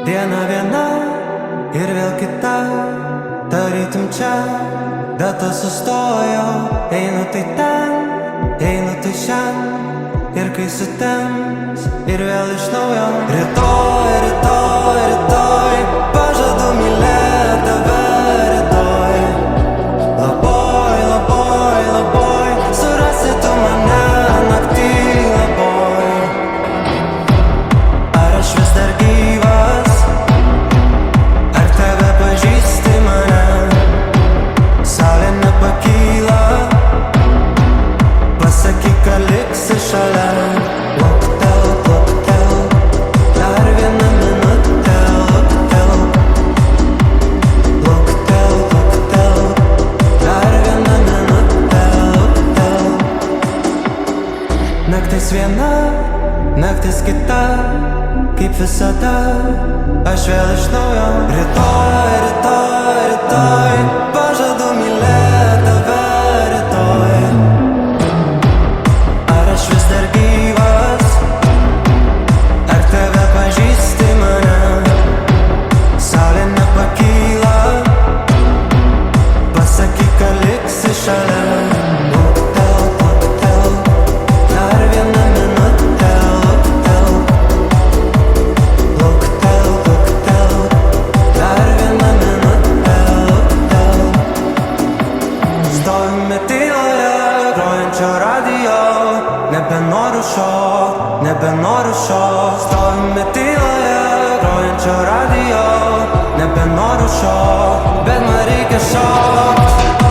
Diena viena ir vėl kita, tarytum čia, data sustojo. Einu tai ten, einu tai šen, ir kai sutems, ir vėl iš naujo. Rytoj, rytoj, rytoj, pažadu mylėt tave rytoj. Labai, labai, labai, surasi tu mane naktį labai. Ar aš vis dar gyvas, ar tave pažįsti mane? Saulė nepakyla, pasakyk, kad liksi šalia. Luktelk, luktelk, dar vieną minutę. Luktelk, luktelk, luktelk, dar vieną minutę. Luktelk. Naktis viena, naktis kita, kaip visada, aš vėl iš naujo. Rytoj, rytoj, rytoj, pažadu mylėt tave rytoj. Ar aš vis dar gyvas, ar tave pažįsti mane? Saulė nepakyla, pasakyk, kad liksi šalia. Luktelk, luktelk, dar vieną minutę. Luktelk, luktelk, luktelk, dar vieną minutę. Luktelk. Stovime tyloje, grojančio radijo, nebenoriu šokt, nebenoriu šokt. Stovime tyloje, grojančio radijo, nebenoriu šokt, bet man reikia šokt.